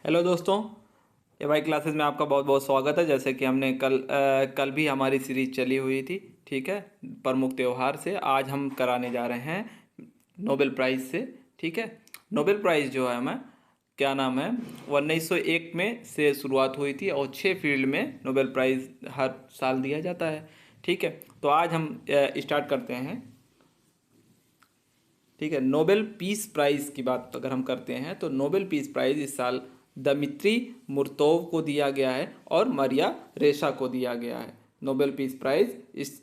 Hello दोस्तों, एवाई classes में आपका बहुत बहुत स्वागत है। जैसे कि हमने कल भी हमारी सीरीज चली हुई थी, ठीक है। प्रमुख त्यौहार से आज हम कराने जा रहे हैं नोबेल प्राइज़ से, ठीक है। नोबेल प्राइज़ जो है हमें क्या नाम है, वो 1901 में से शुरुआत हुई थी और 6 फील्ड में नोबेल प्राइज़ हर साल दिया जाता है, ठीक है। तो आज हम स्टार्ट करते हैं, ठीक है। नोबेल पीस प्राइज़ की बात अगर हम करते हैं तो नोबेल पीस प्राइज़ इस साल दमित्री मुर्तोव को दिया गया है और मरिया रेशा को दिया गया है। नोबेल पीस प्राइज़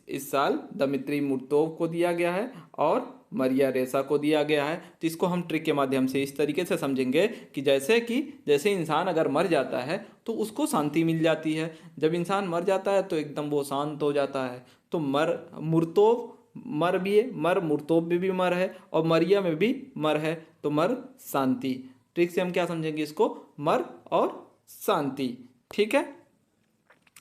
इस साल दमित्री मुर्तोव को दिया गया है और मरिया रेशा को दिया गया है। तो इसको हम ट्रिक के माध्यम से इस तरीके से समझेंगे कि जैसे इंसान अगर मर जाता है तो उसको शांति मिल जाती है। जब इंसान मर जाता है तो एकदम वो शांत हो जाता है। तो मुर्तोव मर भी है, मुर्तोब में भी मर है और मरिया में भी मर है, तो मर शांति। ट्रिक से हम क्या समझेंगे इसको, मर और शांति, ठीक है।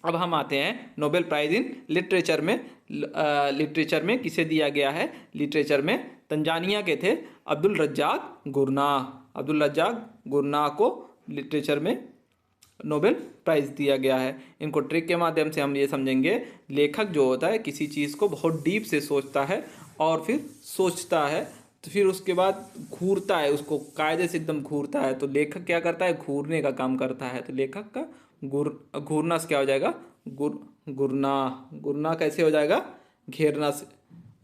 अब हम आते हैं नोबेल प्राइज इन लिटरेचर में। लिटरेचर में किसे दिया गया है? लिटरेचर में तंजानिया के थे अब्दुल रज्जाक गुरनाह को लिटरेचर में नोबेल प्राइज़ दिया गया है। इनको ट्रिक के माध्यम से हम ये समझेंगे, लेखक जो होता है किसी चीज़ को बहुत डीप से सोचता है और फिर सोचता है, तो फिर उसके बाद घूरता है, उसको कायदे से एकदम घूरता है। तो लेखक क्या करता है? घूरने का काम करता है। तो लेखक का घूरना से क्या हो जाएगा? गुरना कैसे हो जाएगा? घेरना से,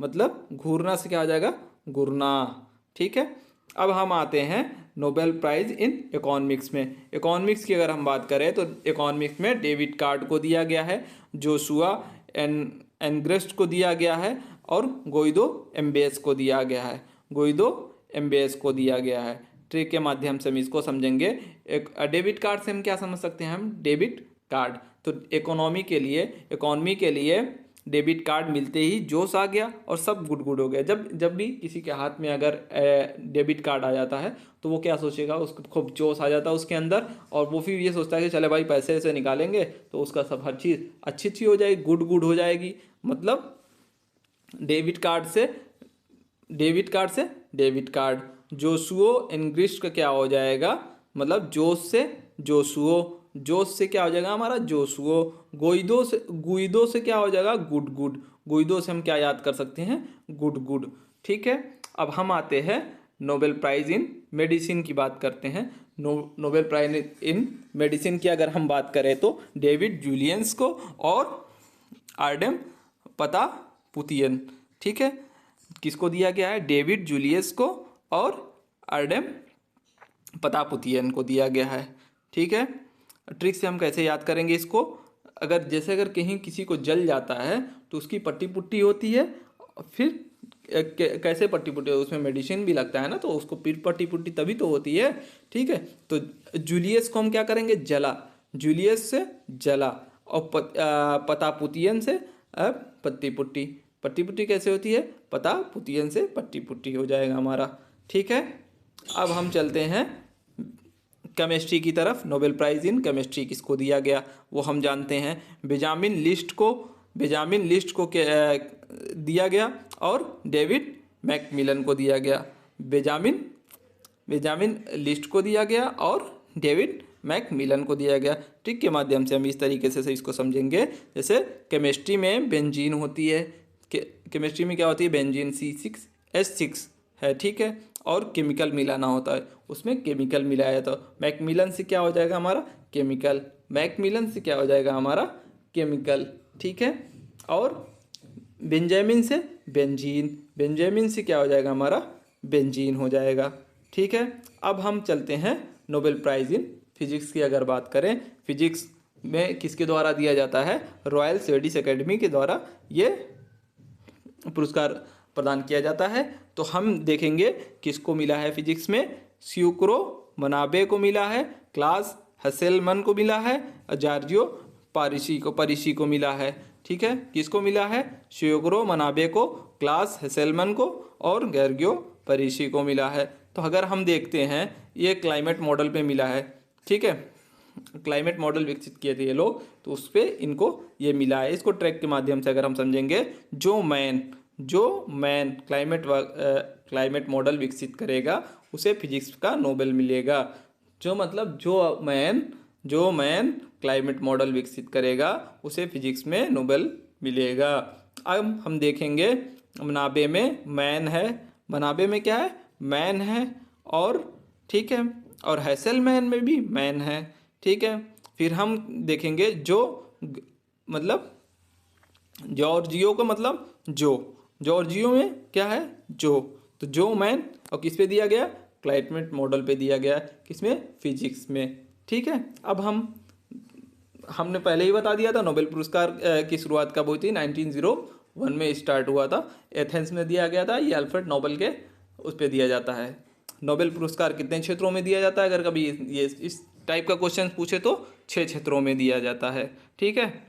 मतलब घूरना से क्या हो जाएगा? गुरना, ठीक है। अब हम आते हैं नोबेल प्राइज़ इन इकोनॉमिक्स में। इकोनॉमिक्स की अगर हम बात करें तो इकोनॉमिक्स में डेविड कार्ड को दिया गया है, जोशुआ एनग्रेस्ट को दिया गया है और गोइदो एम्बेस को दिया गया है। ट्रिक के माध्यम से हम इसको समझेंगे। एक डेबिट कार्ड से हम क्या समझ सकते हैं? हम डेबिट कार्ड, तो इकोनॉमी के लिए डेबिट कार्ड मिलते ही जोश आ गया और सब गुड हो गया। जब भी किसी के हाथ में अगर डेबिट कार्ड आ जाता है तो वो क्या सोचेगा? उसको खूब जोश आ जाता है उसके अंदर और वो फिर ये सोचता है कि चले भाई पैसे से निकालेंगे तो उसका सब हर चीज़ अच्छी हो जाएगी, गुड हो जाएगी। मतलब डेबिट कार्ड जोशुओ एनग्रिस्ट का क्या हो जाएगा? मतलब जोश से क्या हो जाएगा हमारा? जोशुओ। गुइदो से क्या हो जाएगा? गुड। गुइदो से हम क्या याद कर सकते हैं? गुड, ठीक है। अब हम आते हैं नोबेल प्राइज़ इन मेडिसिन की बात करते हैं। नोबेल प्राइज़ इन मेडिसिन की अगर हम बात करें तो डेविड जूलियंस को और आर्डेम पतापुतियन, ठीक है। किसको दिया गया है? डेविड जूलियस को और आर्डेम पतापुतियन को दिया गया है, ठीक है। ट्रिक से हम कैसे याद करेंगे इसको? अगर कहीं किसी को जल जाता है तो उसकी पट्टी पुट्टी होती है, फिर कैसे पट्टी पुट्टी? उसमें मेडिसिन भी लगता है ना, तो उसको फिर पट्टी पुट्टी तभी तो होती है, ठीक है। तो जूलियस को हम क्या करेंगे? जूलियस से जला और पतापुतियन से पट्टी पुट्टी कैसे होती है? पतापुतियन से पट्टी पुट्टी हो जाएगा हमारा, ठीक है। अब हम चलते हैं केमिस्ट्री की तरफ। नोबेल प्राइज़ इन केमिस्ट्री किसको दिया गया वो हम जानते हैं। बेंजामिन लिस्ट को दिया गया और डेविड मैकमिलन को दिया गया। बेंजामिन लिस्ट को दिया गया और डेविड मैकमिलन को दिया गया। ट्रिक के माध्यम से हम इस तरीके से इसको समझेंगे। जैसे केमिस्ट्री में बेंजीन होती है, केमिस्ट्री में क्या होती है? बेंजीन C6H6 है, ठीक है। और केमिकल मिलाना होता है, उसमें केमिकल मिलाया तो मैकमिलन से क्या हो जाएगा हमारा? केमिकल। मैकमिलन से क्या हो जाएगा हमारा? केमिकल, ठीक है। और बेंजामिन से बेंजामिन से क्या हो जाएगा हमारा? बेंजीन हो जाएगा, ठीक है। अब हम चलते हैं नोबेल प्राइज़ इन फिजिक्स की अगर बात करें। फिजिक्स में किसके द्वारा दिया जाता है? रॉयल स्वीडिश एकेडमी के द्वारा ये पुरस्कार प्रदान किया जाता है। तो हम देखेंगे किसको मिला है फिजिक्स में। स्यूक्रो मनाबे को मिला है, क्लास हसेलमन को मिला है, जॉर्जियो पारिसी को मिला है, ठीक है। किसको मिला है? स्यूक्रो मनाबे को, क्लास हसेलमन को और जॉर्जियो पारिसी को मिला है। तो अगर हम देखते हैं ये क्लाइमेट मॉडल पे मिला है, ठीक है। क्लाइमेट मॉडल विकसित किए थे ये लोग, तो उस पर इनको ये मिला है। इसको ट्रैक के माध्यम से अगर हम समझेंगे, जो मैन क्लाइमेट मॉडल विकसित करेगा उसे फिजिक्स का नोबेल मिलेगा। जो मैन क्लाइमेट मॉडल विकसित करेगा उसे फिजिक्स में नोबेल मिलेगा। अब हम देखेंगे मनाबे में मैन है, मनाबे में क्या है, मैन है, और ठीक है, और हैसेलमैन में भी मैन है, ठीक है। फिर हम देखेंगे मतलब जॉर्जियो का मतलब जॉर्जियो में क्या है, तो जो मैन, और किस पे दिया गया, क्लाइमेट मॉडल पे दिया गया, किसमें, फिजिक्स में, ठीक है। अब हमने पहले ही बता दिया था नोबेल पुरस्कार की शुरुआत कब हुई थी, 1901 में स्टार्ट हुआ था, एथेंस में दिया गया था। ये अल्फ्रेड नोबेल के उस पर दिया जाता है। नोबेल पुरस्कार कितने क्षेत्रों में दिया जाता है, अगर कभी ये इस टाइप का क्वेश्चन पूछे तो 6 क्षेत्रों में दिया जाता है, ठीक है।